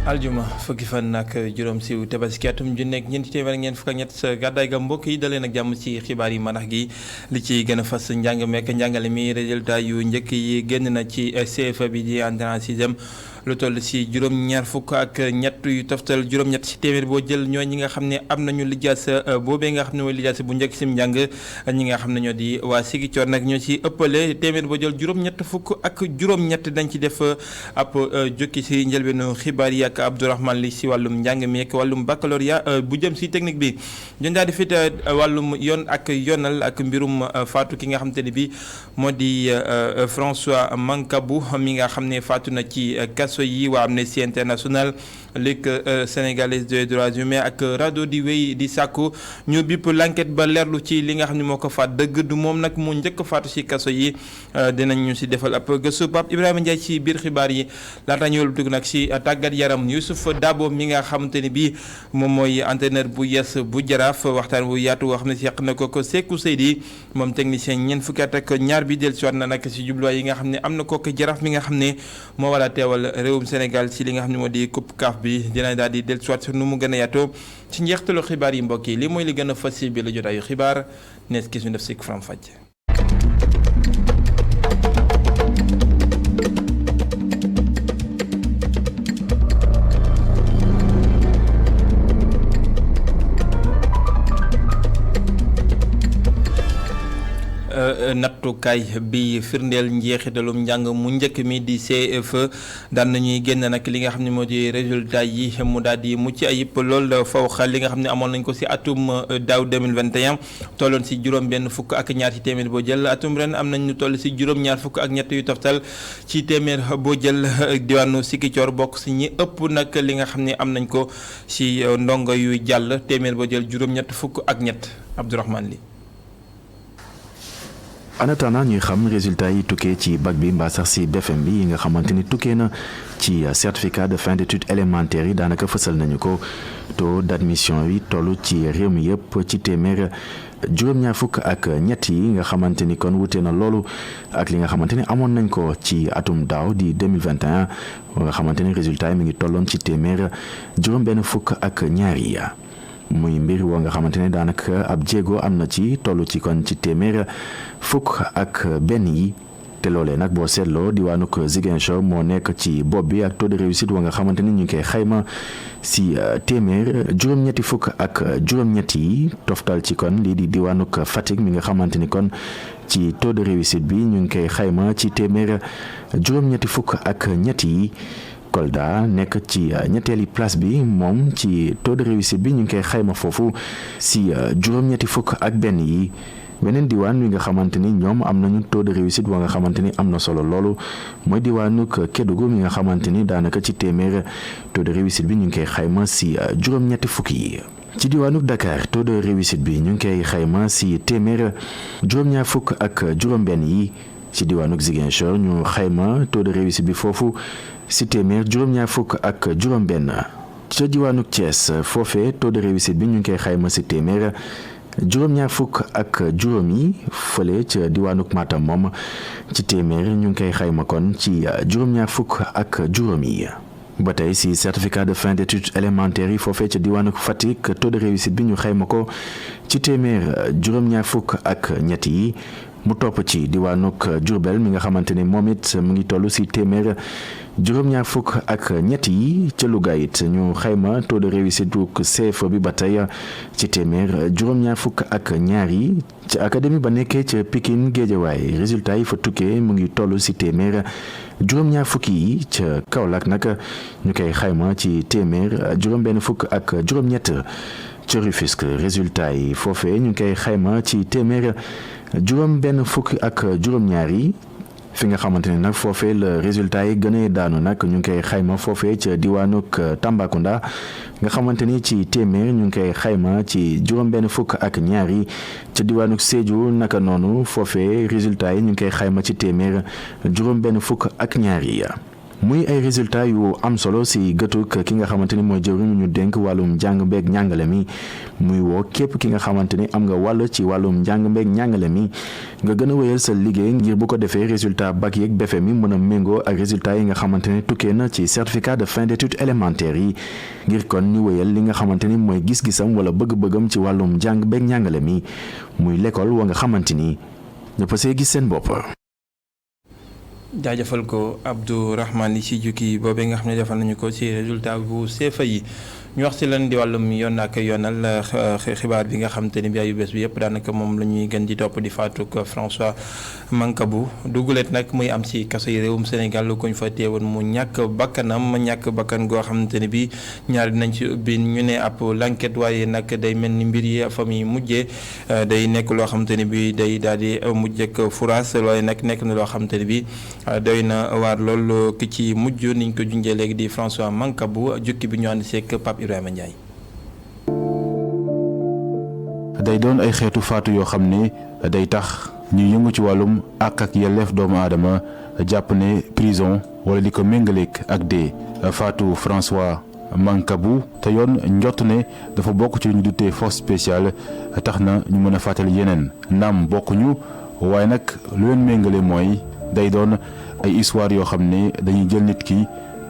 aljuma fukki fan ak juróom si tabaski atum ju nekk ñeenti téeméer ak ñeent fukk ak ñett sa gàddaay ga mbokk yi dalee nag jàmm ci xibaar yi manax gi li ci gën a fas njàng mekk njàngale mi résultat yu njëkk yi génn na ci CFEE bi di entrée en sixième lu toll si juróom-ñaar fukk ak ñett yu toftal juróom-ñett si téeméer boo jël ñoo ñi nga xam ne am nañu lijaasa boobee nga xam ne mooy lijaasa bu njëkk sim njàng ñi nga xam ne ñoo di waa Sigicoor nag ñoo ci ëppale téeméer boo jël juróom-ñett fukk ak juróom-ñett dañ ci def ab jukki si njëlbeenu xibaar yi ak Abdourahmane li si wàllum njàng mi ak wàllum baccalauréat bu jëm si technique bi ñu daal di fit wàllum yoon ak yoonal ak mbirum faatu ki nga xam te ne bi moo di François Mancabou mi nga xam ne faatu na ci kaso yi waa Amnesty International Ligue sénégalaise des droits humains ak RADDHO di wéy di sàkku ñu bipp l'enquête ba leerlu ci li nga xam ne moo ko faat dëgg du moom nag mu njëkk faatu si kaso yi dinañ ñu si defal ab gëstu Pape Ibrahima Ndiaye ci biir xibaar yi laata ñu wëlbatiku nag si tàggat yaram Youssouf Dabo mi nga xamante ni bii moom mooy entraîneur bu yes bu Jaraaf waxtaan bu yaatu woo xam ne seq na ko Sékou Seydi moom technicien ñeent fukki at ak ñaar bi del si waat na nag si jubluwaay yi nga xam ne am na kooku Jaraaf mi nga xam ne moo war a teewal réewum Sénégal si li nga xam ne moo di coupe CAF bi dina daal di del si waat nu mu gën a yaatoo ci njeextalu xibaar yi mbokk yi li mooy li gën a fas bi la jotaayu xibaar nees gis ñu def si faram fàcce. nattukaay bi firndeel njeexitalum njàng mu njëkk mi di CFEE daan nañuy génn nag li nga xam ne moo di résultat yi mu daal di mucc ayib lool fawxa li nga xam ne amoon nañ ko si atum daaw 2021 tolloon si juróom benn fukk ak ñaar ci téeméer boo jël atum ren am nañ ñu toll si juróom ñaar fukk ak ñett yu toftal ci téeméer boo jël diwaanu Sigicoor bokk si ñi ëpp nag li nga xam ne am nañ ko si ndongo yuy jàll téeméer boo jël juróom ñett fukk ak ñett Abdourahmane li en attendant ñuy xam résultat yi tukkee ci bac bi mbaa sax si BFM bi yi nga xamante ni tukkee na ci certificat de fin d'études élémentaires yi daanaka fësal nañu ko taux d'admission yi toll ci réew mi yëpp ci téeméer juróom-ñaar fukk ak ñett yi nga xamante ni kon wute na loolu ak li nga xamante ni amoon nañ ko ci atum daaw di 2021 nga xamante ni résultat yi mi ngi tolloon ci téeméer juróom benn fukk ak ñaar yi muy mbir woo nga xamante ne daanaka ab jéego am na ci toll ci kon ci téeméer fukk ak benn yi te loolee nag boo seetloo diwaanuk Ziguinchor moo nekk ci bopp bi ak taux de réussite wa nga xamante ni ñu ngi koy xayma si téeméer juróom-ñetti fukk ak juróom-ñett yi toftal ci kon lii di diwaanuk Fatick mi nga xamante ni kon ci taux de réussite bi ñu ngi koy xayma ci téeméer juróom-ñetti fukk ak ñett yi. Kolda nekk ci ñetteeli place bi moom ci taux de réussite bi ñu ngi koy xayma foofu si juróom-ñetti fukk ak benn yi beneen diwaan wi nga xamante ni ñoom am nañu taux de réussite wa nga xamante ni am na solo loolu mooy diwaanuk Kédougou mi nga xamante ni daanaka ci téeméer taux de réussite bi ñu ngi koy xayma si juróom-ñetti fukk yi. ci diwaanuk Dakar taux de réussite bi ñu ngi koy xayma si téeméer juróom-ñaar fukk ak juróom-benn yi ci diwaanuk Ziguinchor ñu xayma taux de réussite bi foofu. si téeméer juróom-ñaar fukk ak juróom-benn ca diwaanuk Thiès foofee taux de réussite bi ñu ngi koy xayma si téeméer juróom-ñaar fukk ak juróom yi fële ca diwaanuk Matam moom ci téeméer ñu ngi koy xayma kon ci juróom-ñaar fukk ak juróom yi. ba tey si certificat de fin d'études élémentaires yi foofee ca diwaanuk Fatick taux de réussite bi ñu xayma ko ci téeméer juróom-ñaar fukk ak ñett yi. mu topp ci diwaanuk Diourbel mi nga xamante ni moom it mu ngi toll si téeméer juróom-ñaar fukk ak ñett yi ca Louga it ñu xayma taux de réussite bu CFEE bi ba tey ci téeméer juróom-ñaar fukk ak ñaar yi ca académie ba nekkee ca Pikine Guédiawaye résultat yi fa tukkee mu ngi toll si téeméer juróom-ñaar fukk yi ca Kaolack nag ñu koy xayma ci téeméer juróom-benn fukk ak juróom-ñett ca Rufisque résultat yi foofee ñu koy xayma ci téeméer juróom benn fukk ak juróom-ñaar yi fi nga xamante ne nag foofee la résultat yi gën a daanu nag ñu ngi koy xayma foofee ca diwaanuk Tambacounda nga xamante ni ci téeméer ñu ngi koy xayma ci juróom benn fukk ak ñaar yi ca diwaanuk Sédhiou naka noonu foofee résultat yi ñu ngi koy xayma ci téeméer juróom benn fukk ak ñaar yi muy ay résultats yu am solo si gëtuk ki nga xamante ni mooy jëwriñ ñu dénk wàllum njàng mbeeg njàngale mi muy woo képp ki nga xamante ni am nga wàll ci wàllum njàng mbeeg njàngale mi nga gën a wéyal sa liggéey ngir bu ko defee résultat bac yeeg BFEM mi mën a méngoo ak résultats yi nga xamante ni tukkee na ci certificat de fin d'études élémentaires yi ngir kon ñu wéyal li nga xamante ni mooy gis-gisam wala bëgg-bëggam ci wàllum njàng mbeeg njàngale mi muy l'école wa nga xamante ni ñëpp see gis seen bopp. jaajëfal ko Abdourahmane li ci jukki boobee nga xam ne defal nañu ko ci résultat bu CFEE yi ñu wax ci lan di wàllum yoon ak yoonal xibaar bi nga xam te ni bi ayu bés bi yëpp daanaka moom la ñuy gën di topp di faatuk François Mancabou duguleet nag muy am ci kaso yi réewum Sénégal lu ko ñu fa teewoon mu ñàkk bakkan goo xamante ni bi ñaari dinañ ci ubbi ñu ne ab l'enquête waaye nag day mel ni mbir yi fa muy mujjee day nekk loo xamante ni bi day daal di mujjek furaas waaye nag nekk na loo xamante ni bi doy na waar lool ki ci mujj niñ ko junjee léegi di François Mancabou jukki bi ñu ànd seek Pape Ibrahima Ndiaye. day doon ay xeetu faatu yoo xam ne day tax ñu yëngu ci wàllum àq ak yelleef doomu aadama jàpp ne prison wala li ko méngaleeg ak dee faatu François Mancabou te yoon njott ne dafa bokk ci li ñu duttee force spéciale tax na ñu mën a fàttali yeneen naam bokkuñu waaye nag lu leen méngale mooy day doon ay histoire yoo xam ne dañuy jël nit ki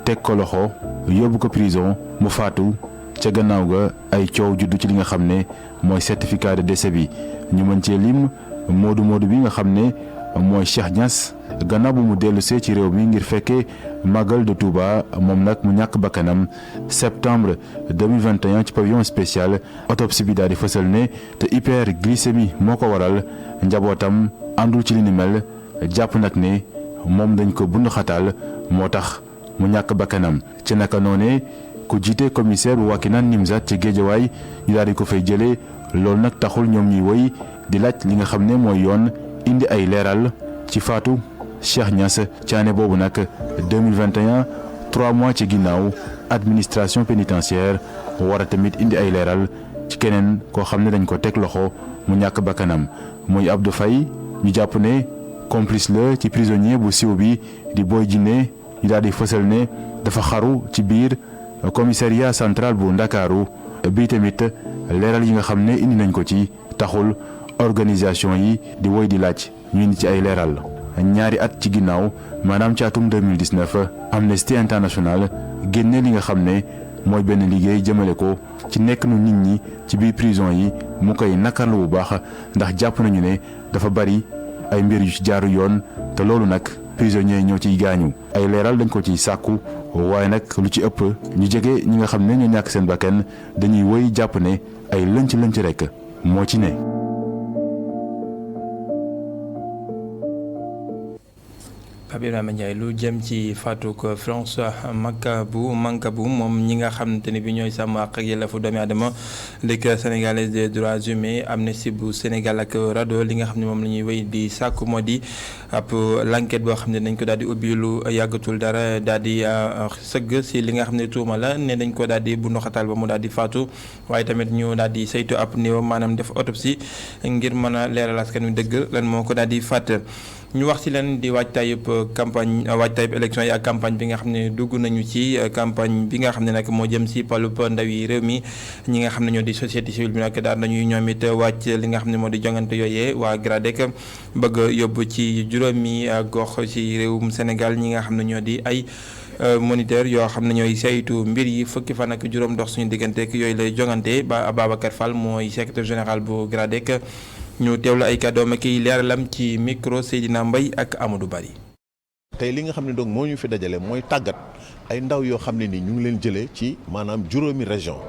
teg ko loxo yóbbu ko prison mu faatu ca gannaaw ga ay coow juddu ci li nga xam ne mooy certificat de décès bi ñu mën cee lim moodu bi nga xam ne mooy Cheikh Niass gannaaw bu mu dellusee ci réew mi ngir fekkee Magal de Touba moom nag mu ñàkk bakkanam septembre 2021 ci pavillon spécial autopsie bi daal di fësal ne te hyperglycémie moo ko waral njabootam àndul ci li ni mel jàpp nag ne moom dañ ko bund xataal moo tax mu ñàkk bakkanam ci naka noonee ku jiite commissaire bu Wakhinane Nimzatt ci Géejawaay ñu daal di ko fay jëlee loolu nag taxul ñoom ñuy woy di laaj li nga xam ne mooy yoon indi ay leeral ci faatu Cheikh Niass ci année boobu nag 2021 3 mois ci ginnaaw administration pénitentiaire war a tamit indi ay leeral ci keneen koo xam ne dañ ko teg loxo mu ñàkk bakkanam muy Abdou Faye ñu jàpp ne complice la ci prisonnier bu siiw bi di Boy Djiné ñu daal di fësal ne dafa xaru ci biir commissariat central bu Ndakaaru bii tamit leeral yi nga xam ne indi nañ ko ci taxul organisation yi di woy di laaj ñu indi ci ay leeral ñaari at ci ginnaaw maanaam ci atum 2019 Amnesty International génne li nga xam ne mooy benn liggéey jëmale ko ci nekk nu nit ñi ci biir prison yi mu koy nakarlu bu baax ndax jàpp nañu ne dafa bari ay mbir yu ci jaaru yoon te loolu nag prisonniers ñoo ciy gaañu ay leeral dañ ko ciy sàkku waaye nag lu ci ëpp ñu jege ñi nga xam ne ñoo ñàkk seen bakkan dañuy woy jàpp ne ay lënc rekk moo ci ne. Pape Ibrahima Ndiaye lu jëm ci faatuk François Mancabou moom ñi nga xamante ni bi ñooy sàmm ak yelleefu doomi aadama Ligue sénégalaise des droits humains Amnesty bu Sénégal ak RADDHO li nga xam ne moom la ñuy wéy di sàkku moo di ab l'enquête boo xam ne dañ ko daal di ubbi lu yàggatul dara daal di sëgg si li nga xam ne tuuma la ne dañ ko daal di bu ndoxatal ba mu daal di faatu waaye tamit ñu daal di saytu ab néew maanaam def autopsie ngir mën a leeral askan wi dëgg lan moo ko daal di faat. ñu wax ci leen di waajtaayub campagne waajtaayub élection yi ak campagne bi nga xam ne dugg nañu ci campagne bi nga xam ne nag moo jëm si palub ndaw yi réew mi ñi nga xam ne ñoo di société civile bi nag daal nañuy ñoom it wàcc li nga xam ne moo di jongante yooyee waa GRADEC bëgg yóbbu ci juróomi gox ci réewum Sénégal ñi nga xam ne ñoo di ay moniteur yoo xam ne ñooy saytu mbir yi fukki fan ak juróom dox suñu digganteek yooyu lay jongante ba Babacar Fall mooy secrétaire général bu GRADEC ñu teewlu ay kàddoom ak leeralam ci micro Seydina Mbaye ak Amadou Bari. tey li nga xam ne donc moo ñu fi dajale mooy tàggat ay ndaw yoo xam ne nii ñu ngi leen jëlee ci maanaam juróomi région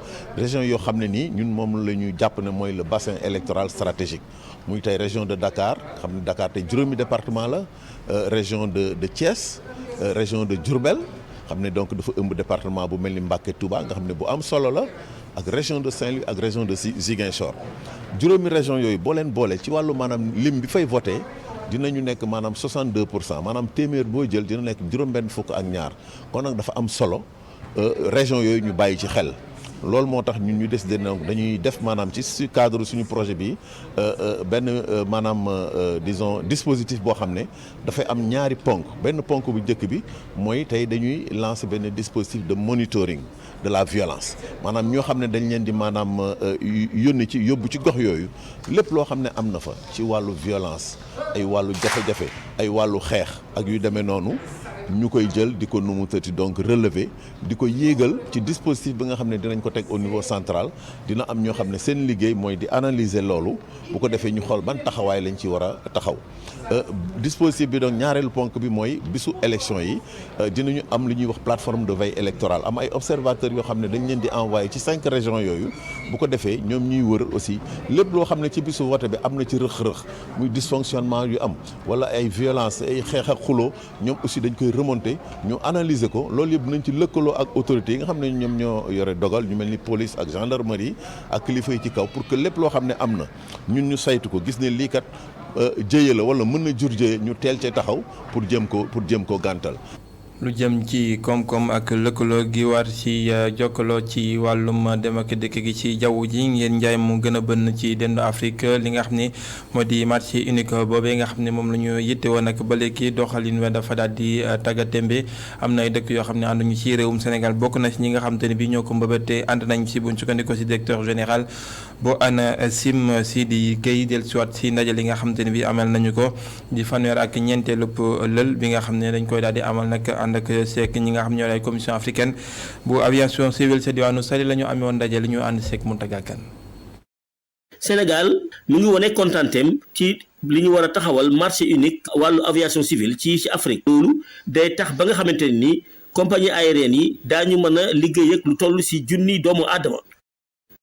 yoo xam ne nii ñun moom la ñu jàpp ne mooy le bassin électoral stratégique muy tey région de Dakar xam ne Dakar tey juróomi département la région de Thiès région de Diourbel xam ne donc dafa ëmb département bu mel ni Mbacké Touba nga xam ne bu am solo la ak région de Saint-Louis ak région de Ziguinchor juróomi région yooyu boo leen boole ci wàllu maanaam lim bi fay voté dinañu nekk maanaam 62% maanaam téeméer boo jël dina nekk juróom-benn fukk ak ñaar kon nag dafa am solo région yooyu ñu bàyyi ci xel loolu moo tax ñun ñu décidé donc dañuy def maanaam ci cadre suñu projet bi benn maanaam disons dispositif boo xam ne dafay am ñaari ponk benn ponk bu njëkk bi mooy tey dañuy lancer benn dispositif de monitoring de la violence maanaam ñoo xam ne dañ leen di maanaam yóbbu ci gox yooyu lépp loo xam ne am na fa ci wàllu violence ay wàllu jafe-jafe ay wàllu xeex ak yu demee noonu ñu koy jël di ko numutati donc relever di ko yéegal ci dispositif bi nga xam ne dinañ ko teg au niveau central dina am ñoo xam ne seen liggéey mooy di analyser loolu bu ko defee ñu xool ban taxawaay lañ ci war a taxaw dispositif bi donc ñaareelu ponk bi mooy bisu élection yi dinañu am lu ñuy wax plateforme de veille électorale am ay observateurs yoo xam ne dañ leen di envoyé ci 5 régions yooyu bu ko defee ñoom ñuy wër aussi lépp loo xam ne ci bisu vote bi am na ci rëx-rëx muy dysfonctionnement yu am wala ay violence ay xeex ak xuloo ñoom aussi dañ koy remonter ñu analyser ko loolu yëpp nañ ci lëkkaloo ak autorités yi nga xam ne ñoom ñoo yore dogal ñu mel ni police ak gendarmerie ak kilifa yi ci kaw pour que lépp loo xam ne am na ñun ñu saytu ko gis ne lii kat jëye la wala mën na jur jëye ñu teel cee taxaw pour jëm ko gàntal. lu jëm ci koom-koom ak lëkkaloo gi war ci jokkaloo ci wàllum dem ak dëkk gi ci jaww ji ngeen njaay mu gën a bënn ci dendu Afrique li nga xam ne moo di marché unique boobee nga xam ne moom la ñu yitte woon ak ba léegi doxalin we dafa daal di tagga témbe am na ay dëkk yoo xam ne ànduñu ci réewum Sénégal bokk na ci ñi nga xam te ne bi ñoo ko mbëbëte ànd nañ ci buñ sukkandikoo ci directeur général boo ANACIM Sidi Gueye del siwaat ci ndaje li nga xam te ne bi amal nañu ko di fanweer ak ñeenteelu lël bi nga xam ne dañ koy daal di amal nag ak seek ñi nga xam ñoo lay commission africaine bu aviation civile sa diwaanu Saly la ñu amee woon ndaje li ñu ànd seek Mountaga Kane. Sénégal mu ngi wone kontaanteem ci li ñu war a taxawal marché unique wàllu aviation civile ci Afrique. loolu day tax ba nga xamante ne ni compagnie aérienne yi daañu mën a liggéey ak lu toll ci junni doomu aadama.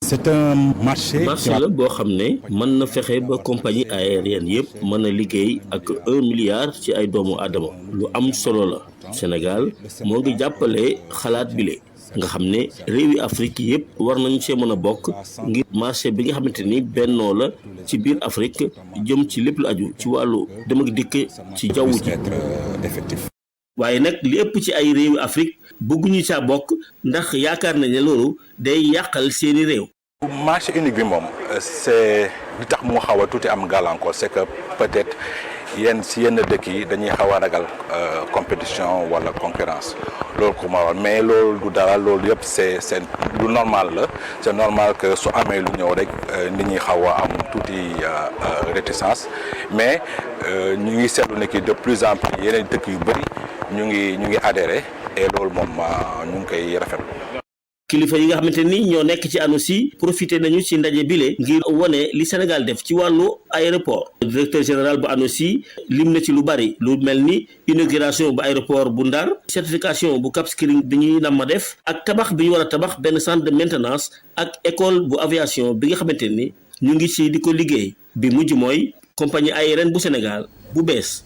c'est un marché la boo xam ne mën na fexe ba compagnie aérienne yëpp mën a liggéey ak 1 milliard ci ay doomu aadama lu am solo la. Sénégal moo ngi jàppale xalaat bile nga xam ne réewi Afrique yëpp war nañu see mën a bokk ngir marché bi nga xamante ni bennoo la ci biir Afrique jëm ci lépp lu aju ci wàllu dem ak dikk ci jaww ji. waaye nag li ëpp ci ay réewi Afrique bëgguñu caa bokk ndax yaakaar nañ ne loolu day yàqal seeni réew. marché unique bi moom c'est li tax mu xaw a tuuti am gàllankoor c'est que peut-être si yenn dëkk yi dañuy xaw a ragal compétition wala concurrence loolu ko ma war mais loolu du dara loolu yëpp c'est lu normal la c'est normal que su amee lu ñëw rek nit ñi xaw a am tuuti réticence mais ñu ngi seetlu ne ki de plus en plus yeneen dëkk yu bëri ñu ngi adhéré et loolu moom ñu ngi koy rafetlu. kilifa yi nga xamante ni ñoo nekk ci ANOCI profité nañu ci ndaje bile ngir wone li Sénégal def ci wàllu aéroport. directeur général bu ANOCI lim na ci lu bari lu mel ni inauguration bu aéroport bu Ndar certification bu Cap Skirring bi ñuy nam ma def ak tabax bi ñu war a tabax benn centre de maintenance ak école bu aviation bi nga xamante ni ñu ngi ci di ko liggéey bi mujj mooy compagnie aérienne bu Sénégal bu bees.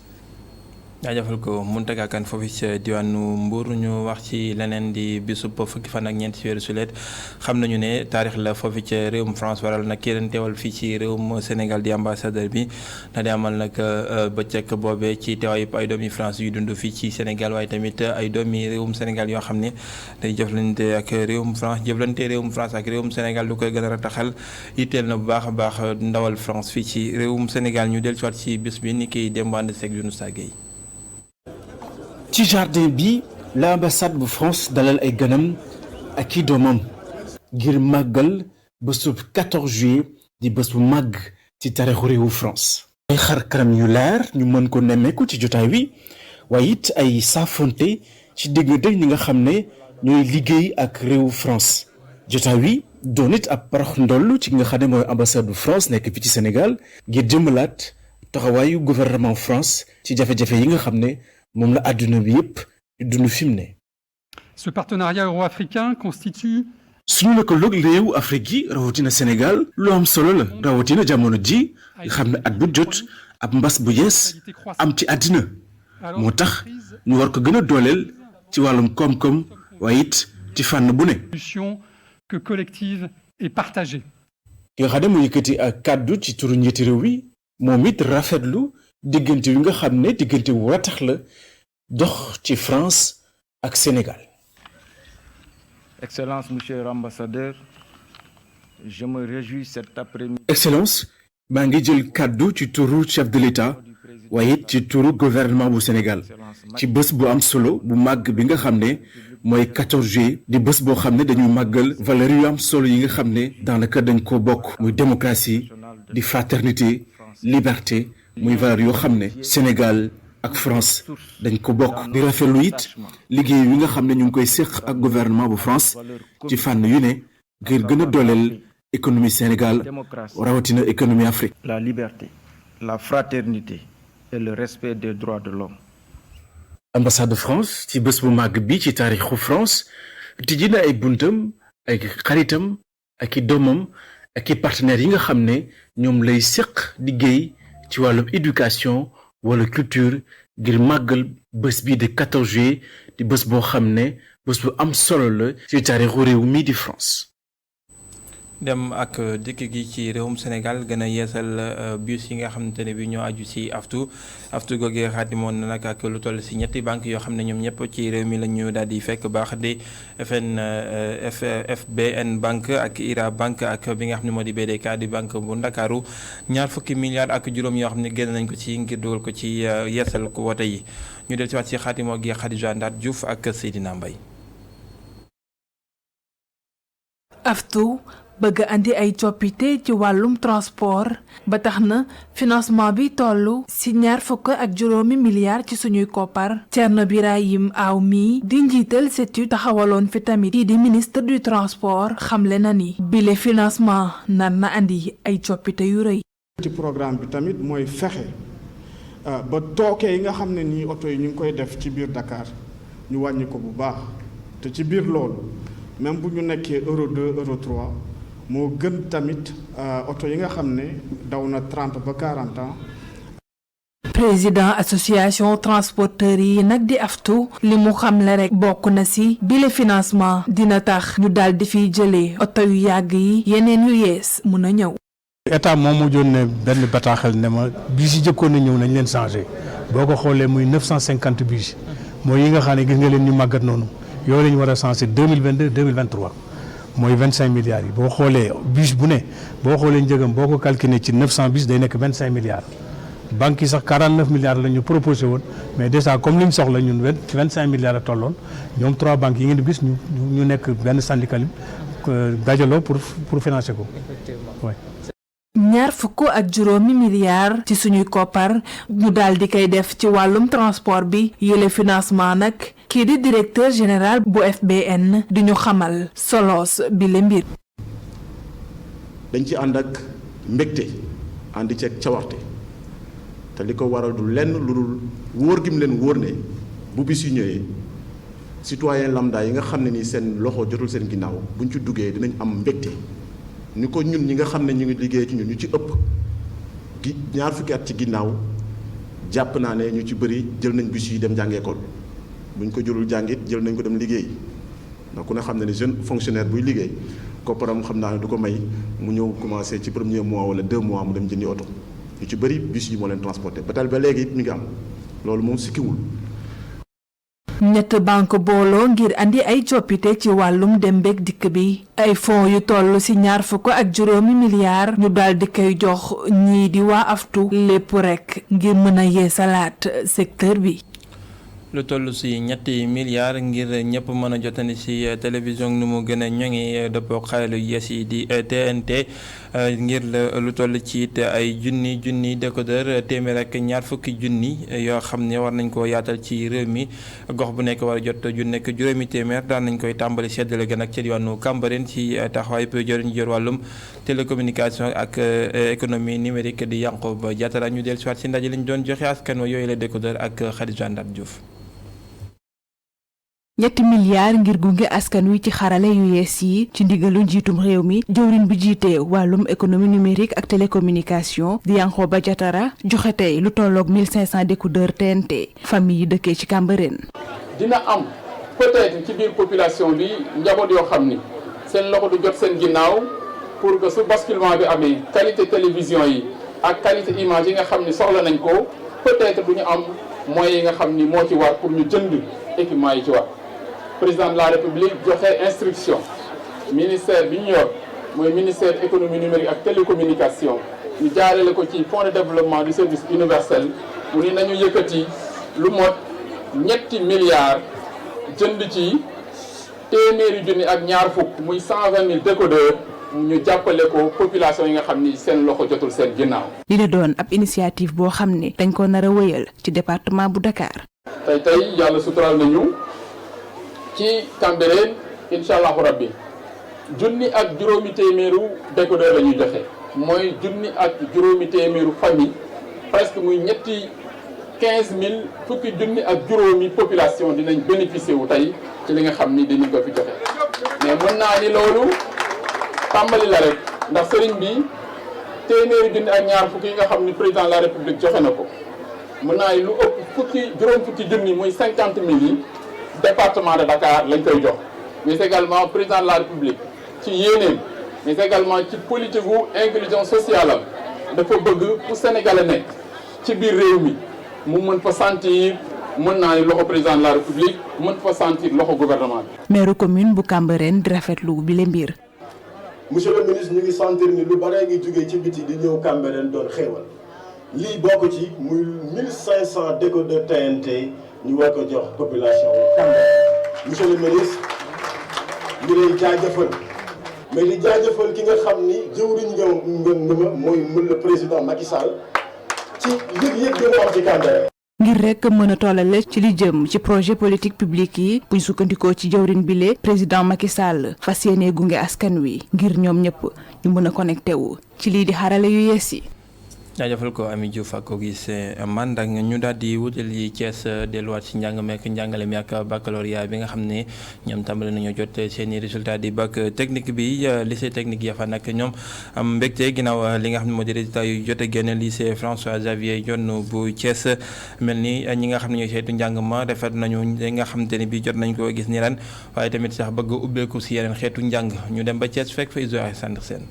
jaajëfal ko Mountaga Kane foofu ci diwaanu Mbour ñu wax ci leneen di bisub fukki fan ak ñeent ci weeru sulet xam nañu ne taarix la foofu ci réewum France waral nag ki leen teewal fii ci réewum Sénégal di ambassadeur bi na di amal nag bëccëg boobee ci teewaayu ay doomi France yu dund fii ci Sénégal waaye tamit ay doomi réewum Sénégal yoo xam ne day jëflante ak réewum France ak réewum Sénégal lu koy gën a rataxal itteel na bu baax a baax ndawal France fii ci réewum Sénégal ñu dellu siwaat ci bis bi ni kiy démb ànd seeg Younouss Gueye. ci jardin bi la ambassade bu France dalal ay ganam ak i doomam ngir màggal bésub 14 juillet di bés bu màgg ci taarixu réewu France. ay xar kanam yu leer ñu mën ko nemmeeku ci jotaay wi waaye it ay saafonte ci diggante ñi nga xam ne ñooy liggéey ak réewu France jotaay wi doon it ab parax ndoll ci nga xam ne mooy ambassade bu France nekk fi ci Sénégal ngir jëmbalaat taxawaayu gouvernement France ci jafe-jafe yi nga xam ne moom la àdduna bi yëpp di dund fi mu ne. Ce partenariat euro-africain constitue. suñu lëkkaloog réewu Afrique yi rawatina Sénégal lu am solo la rawatina jamono ji nga xam ne at bu jot ab mbas bu yees am ci àddina moo tax ñu war ko gën a dooleel ci wàllum koom-koom waaye it ci fànn bu ne. que collective et partagée. ki nga xam ne mu yëkkati ak kàddu ci turu njiiti réew wi moom it rafetlu diggante wi nga xam ne diggante wu ratax la dox ci France ak Sénégal. Excellence, Monsieur l'ambassadeur, je me réjouis cet après-midi. Excellence maa ngi jël kàddu ci turu chef de l'État waaye it ci turu gouvernement bu Sénégal ci bés bu am solo bu màgg bi nga xam ne mooy 14 juillet di bés boo xam ne dañu màggal valeur yu am solo yi nga xam ne daanaka dañ ko bokk muy démocratie di fraternité liberté muy valeur yoo xam ne Sénégal ak France dañ ko bokk di rafetlu it liggéey yi nga xam ne ñu ngi koy séq ak gouvernement bu France ci fànn yu ne ngir gën a dooleel économie Sénégal rawatina économie Afrique. La liberté, la fraternité et le respect des droits de l'homme. Ambassade de France ci bés bu màgg bi ci taarixu France tijji na ay buntam ay xaritam ak i doomam ak i partenaires yi nga xam ne ñoom lay séq liggéey ci wàllum éducation wala culture ngir màggal bés bi de 14 juillet di bés boo xam ne bés bu am solo la ci taarixu réew mi di France. dem ak dikk gi ci réewum Sénégal gën a yeesal bus yi nga xamante ne bi ñoo aju ci aftu googee xaatimoon na nag ak lu toll ci ñetti banque yoo xam ne ñoom ñëpp ci réew mi la ñu daal di fekk baax di FBN banque ak IRA banque ak bi nga xam ne moo di BDK di banque bu Ndakaaru ñaar fukki milliards ak juróom yoo xam ne génn nañ ko ci ngir dugal ko ci yeesal ko wote yi ñu del ci waat ci xaatimoo gi Khadija Ndat Diouf ak Seydina Mbaye. aftu bëgg andi ay coppite ci wàllum transport ba tax na financement bi toll ci $250 milliards ci suñuy koppar Thierno Birahim Aw mi di njiital CETUD taxawaloon fi tamit kii di ministre du transport xamle na ni bile financement nar na andi ay coppite yu rëy. ci programme bi tamit mooy fexe ba tooke yi nga xam ne nii oto yi ñu ngi koy def ci biir Dakar ñu wàññi ko bu baax te ci biir loolu même bu ñu nekkee euro 2 euro 3 moo gën tamit oto yi nga xam ne daw na 30 ba 40 ans. président association transporteurs yi nag di aftu li mu xamle rek bokk na ci bile financement dina tax ñu daal di fiy jëlee oto yu yàgg yi yeneen yu yees mun a ñëw. état moom mu joon ne benn bataaxal ne ma bus yi jëkkoon na ñëw nañ leen changé boo ko xoolee muy 950 bus mooy yi nga xam ne gis nga leen ñu màggat noonu yooyu la ñu war a changé 2022 2023 mooy 25 milliards yi boo xoolee bus bu ne boo xoolee njëgam boo ko calculé ci 900 bus day nekk 25 milliards banques yi sax 49 milliards la ñu proposé woon mais déjà comme li ñu soxla ñun 25 milliards a tolloon ñoom 3 banques yi ngeen di gis ñu nekk benn syndicat dajaloo pour financer ko. $250 milliards ci suñuy koppar ñu daal di koy def ci wàllum transport bi yële financement nag kii di directeur général bu FBN di ñu xamal solos bi le mbir. dañ ci ànd ak mbégte àndi ceeg cawarte te li ko waral du lenn lu dul wóor gi mu leen wóor ne bu bis yu ñëwee citoyen lambda yi nga xam ne ni seen loxo jotul seen ginnaaw buñ ci duggee dinañ am mbégte. ni ko ñun ñi nga xam ne ñu ngi liggéey ci ñun ñu ci ëpp gi ñaar fukki at ci ginnaaw jàpp naa ne ñu ci bëri jël nañ bus yi dem jàngee école buñ ko jëlul jàngit jël nañ ko dem liggéey ndax ku ne xam ne ne jeune fonctionnaire buy liggéey kopparam xam naa ne du ko may mu ñëw commencé ci premier mois wala 2 mois mu dem jëndi oto ñu ci bëri bus yi moo leen transporté ba tal ba léegi it mi ngi am loolu moom sikkiwul. ñett banque booloo ngir andi ay coppite ci wàllum dem beeg dikk bi ay fonds yu toll ci $250 milliards ñu daal di koy jox ñii di waa aftu lépp rekk ngir mën a yeesalaat secteur bi. lu toll ci $3 milliards ngir ñëpp mën a jotandi ci télévision nu mu gën a ñoŋi dëppoo xarala yu yees yi di TNT ngir lu toll ci it ay junni décodeur téeméer ak ñaar fukki junni yoo xam ne war nañ koo yaatal ci réew mi gox bu nekk war a jot ju nekk juróomi téeméer daan nañ koy tàmbali seddale gën ak ci diwaanu Cambérène ci taxawaay jëriñ jor wàllum télécommunication ak économie numérique di Yankhoba Diattara ñu dellu si waat ci ndaje li ñu doon joxe askan wa yooyu la décodeur ak Khadija Ndat Diouf. $3 milliards ngir gunge askan wi ci xarale yu yees yi ci ndigalu njiitum réew mi jëwriñ bi jiite wàllum économie numérique ak télécommunication di Yankhoba Diattara joxe tey lu tolloog 1500 décodeurs TNT famille yi dëkkee ci Cambérène. dina am peut-être ci biir population bi njaboot yoo xam ni seen loxo du jot seen ginnaaw pour que su basculement bi amee qualité télévision yi ak qualité image yi nga xam ni soxla nañ ko peut-être du ñu am moyens yi nga xam ni moo ci war pour ñu jënd équipement yi ci war. président de la République joxe instruction ministère bi ñu yor mooy ministère économie numérique ak télécommunication ñu jaarale ko ci fonds de développement du service universel mu ni nañu yëkkati lu mot ñetti milliards jënd ci téeméeri junni ak ñaar fukk muy 120 000 décodeurs ñu jàppale ko population yi nga xam ni seen loxo jotul seen ginnaaw. li la doon ab initiative boo xam ne dañ ko nar a wéyal ci département bu Dakar. tey yàlla suturaal nañu ci Cambérène incha allahu rabbi junni ak juróomi téeméeru décodeur la ñuy joxe mooy junni ak juróomi téeméeru famille presque muy ñetti 15000 fukki junni ak juróomi population dinañ bénéficier wu tey ci li nga xam ni dinañ ko fi joxe mais mën naa ni loolu tàmbali la rek ndax sëriñ bi téeméeri junni ak ñaar fukki yi nga xam ni président de la république joxe na ko mën naa ni lu ëpp juróom fukki junni muy 50 000 yi département de Dakar lañ koy jox mais également président de la république ci yéeneen mais également ci politique gu inclusion sociale am dafa bëgg fu Sénégal nekk ci biir réew mi mu mën fa sentir mën naa ni loxo président de la république mën fa sentir loxo gouvernement bi. maire commune bu Cambérène di rafetlu bi le mbir. monsieur le ministre ñu ngi sentir ni lu bare ngi jógee ci biti di ñëw Cambérène doon xéewal lii bokk ci muy 1500 décodeurs TNT ñu war ko jox population bu Cambérène monsieur le ministre ñu lay jaajëfal mais di jaajëfal ki nga xam ni jëwriñ nga mooy le président Macky Sall ci yëg-yëg bi mu am ci Cambérène. ngir rek mën a tollale ci li jëm ci projet politique public yi buñ sukkandikoo ci jëwriñ bile président Macky Sall fas yéene gunge askan wi ngir ñoom ñëpp ñu mën a connecté wu ci lii di xarale yu yees yi. jaajëfal ko Ami Diouf ak ko gis mandak ñu daal di wutali Thiès delluwaat ci njàng meek njàngale mi ak baccalauréat bi nga xam ne ñoom tàmbali nañoo jot seeni résultat di bac technique bi lycée technique ya fa nag ñoom am mbégte ginnaaw li nga xam ne moo di résultat yu jot a génn lycée François Xavier Dione bu Thiès mel ni ñi nga xam ne ñooy saytu njàng ma rafet nañu li nga xamante ni bi jot nañ ko gis ni ren waaye tamit sax bëgg ubbeeku si yeneen xeetu njàng ñu dem ba Thiès fekk fa Isoa Sandr Sène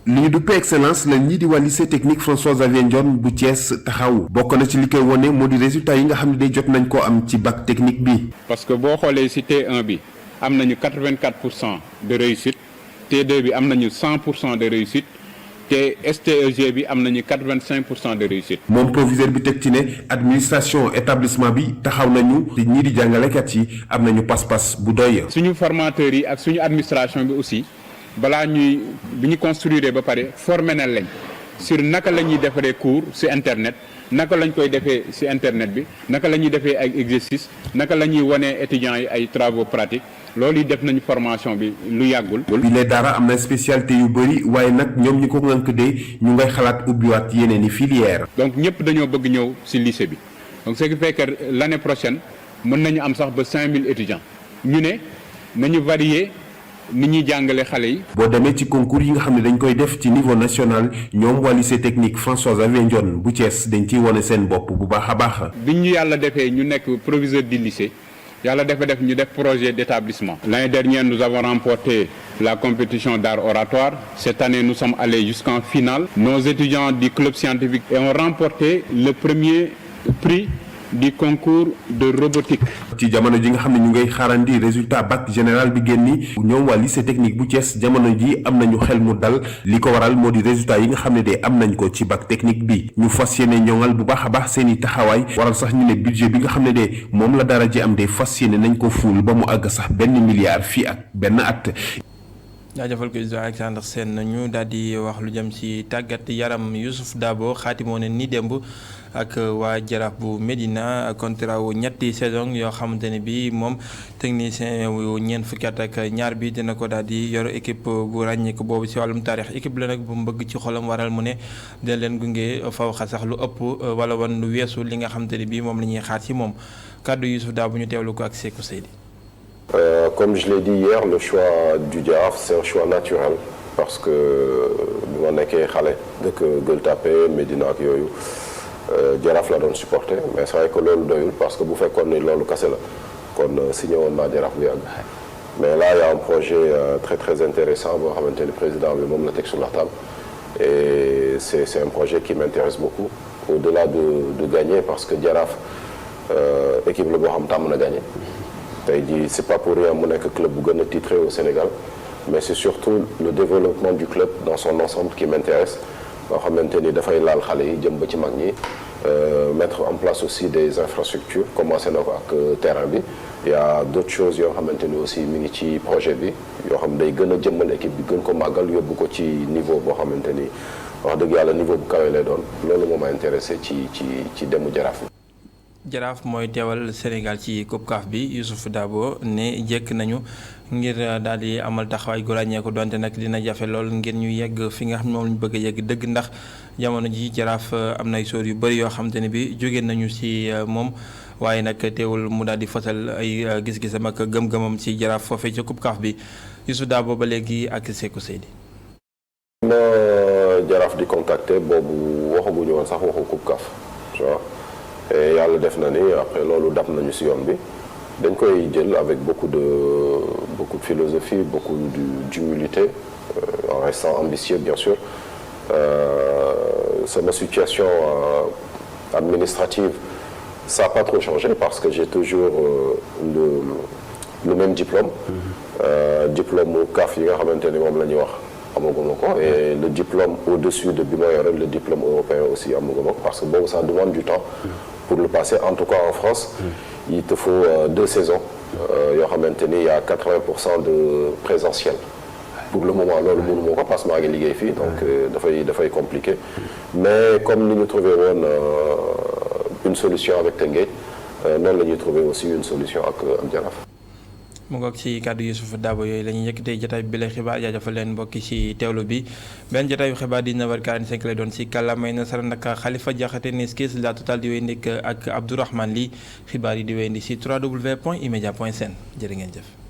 li ñu duppee excellence la ñii di waa lycée technique François Xavier Dione bu Thiès taxaw bokk na ci li koy wone moo di résultat yi nga xam ne day jot nañ koo am ci bac technique bi. parce que boo xoolee ci T1 bi am nañu 84% de réussite T2 bi am nañu 100% de réussite te STEG bi am nañu 85% de réussite. moom proviseur bi teg ci ne administration établissement bi taxaw nañu te ñii di jàngalekat yi am nañu pas-pas bu doy. suñu formateurs yi ak suñu administration bi aussi. balaa ñuy bi ñu construire ba pare formé na lañ sur naka la ñuy defaree cours ci internet naka lañ koy defee ci internet bi naka la ñuy defee ay exercice naka la ñuy wanee étudiants yi ay travaux pratiques loolu yi def nañu formation bi lu yàggul. bi lee dara am na spécialité yu bëri waaye nag ñoom ñi ko ngànk de ñu ngay xalaat ubbiwaat yeneen i filière. donc ñëpp dañoo bëgg ñëw ci lycée bi donc ce qui fait que l'année prochaine mën nañu am sax ba 5000 étudiants ñu ne nañu varier. ni ñuy jàngale xale yi. boo demee ci concours yi nga xam ne dañ koy def ci niveau national ñoom waa lycée technique François Xavier Dione bu Thiès dañ ciy wane seen bopp bu baax a baax. bi ñu yàlla defee ñu nekk proviseur du lycée yàlla dafa def ñu def projet d'établissement. L'année dernière nous avons remporté la compétition d'art oratoire. Cette année nous sommes allés jusqu'en finale. Nos étudiants du club scientifique ont remporté le premier prix du concours de robotique. ci jamono ji nga xam ne ñu ngay xaarandi résultat bac général bi génni ñoom waa lycée technique bu Thiès jamono ji am nañu xel mu dal li ko waral moo di résultat yi nga xam ne de am nañ ko ci bac technique bi ñu fas yéene ñoŋal bu baax a baax seen i taxawaay waral sax ñu ne budget bi nga xam ne de moom la dara ji am de fas yéene nañ ko fuul ba mu àgg sax benn milliard fii ak benn at. jaajëfal ko Isoa Alexandre Sène ñu daal di wax lu jëm ci tàggat yaram Youssouf Dabo xaatimoo ne ni démb ak waa Jaraaf bu Médina contrat wu ñetti saison yoo xamante ne bi moom technicien wu ñeent fukki at ak ñaar bi dina ko daal di yor équipe bu ràññeeku boobu ci wàllum taarix équipe la nag bu mu bëgg ci xolam waral mu ne dina leen gunge faw xa sax lu ëpp wala wan lu weesu li nga xamante ne bi moom la ñuy xaar ci moom kàddu Youssouf Dabo ñu teewlu ko ak Sekou Seydi. Comme je l'ai dit hier, le choix du Jaraaf c'est un choix naturel parce que bi ma nekkee xale dëkk Gueule Tapée Médina ak yooyu Jaraaf la doon supporter mais c'est vrai que loolu doyul parce que bu fekkoon ni loolu kase la kon signé woon naa Jaraaf bu yàgg mais là il y a un projet très très intéressant boo xamante ni président bi moom la teg sur la table et c'est un projet qui m'intéresse beaucoup au-delà de gagner parce que Jaraaf équipe la boo xam tàmm na gagner tey jii c'est pas pour rien mu nekk club bu gën a titré au Sénégal mais c'est surtout le développement du club dans son ensemble qui m'intéresse boo xamante ni dafay laal xale yi jëm ba ci mag ñi mettre en place aussi des infrastructures commencé na ko ak terrain bi il y a d'autres choses yoo xamante ni aussi mi ngi ci projet bi yoo xam day gën a jëmmal équipe bi gën ko màggal yóbbu ko ci niveau boo xamante ni wax dëgg yàlla niveau bu kawe lay doon loolu moo ma intéressé ci demu Jaraaf. Jaraaf mooy teewal Sénégal ci Coupe CAF bi Youssouf Dabo ne jekk nañu ngir daal di amal taxawaay gu ràññeeku donte nag dina jafe lool ngir ñu yegg fi nga xam ne moom lañu bëgg a yegg dëgg ndax jamono ji Jaraaf am nay sóor yu bëri yoo xamante ne bi jóge nañu ci moom waaye nag teewul mu daal di fasal ay gis-gisam ak gëm-gëmam ci Jaraaf foofee ci Coupe CAF bi Youssouf Dabo ba léegi ak Sékou Seydi. ma Jaraaf di contacter boobu waxaguñu woon sax waxu Coupe CAF tu vois. et yàlla def na ni après loolu dab nañu ci yoon bi dañ koy jël avec beaucoup de philosophie beaucoup d'humilité en restant ambitieux bien sûr sama situation administrative ça n'a pas trop changé parce que j'ai toujours le même diplôme diplôme mu CAF yi nga xamante ni moom la ñuy wax amaguma ko et le diplôme au-dessus de bi ma yore le diplôme européen aussi amaguma ko parce que boobu ça demande du temps pour le passer en tout cas en France il te faut 2 saisons yoo xamante ni il y a 80% de présentiel pour le moment loolu mënuma ko parce que maa ngi liggéey fii donc dafay compliqué mais comme ni ñu trouvé woon une solution avec Teungueth noonu la ñuy trouvé aussi une solution ak Jaraaf. mu ngoog ci kàddu Youssouf Dabo yooyu la ñuy yëkkatee jotaay bi la xibaar jaajëfal leen mbokki ci teewlu bi benn jotaayu xibaar 19h45 lay doon ci kàllaamay nasaraan ak Khalifa Diakhaté Neskis la total di wéy ak Abdourahmane Ly xibaar yi di wéy ci www.emedia.sn jërë ngeen jëf.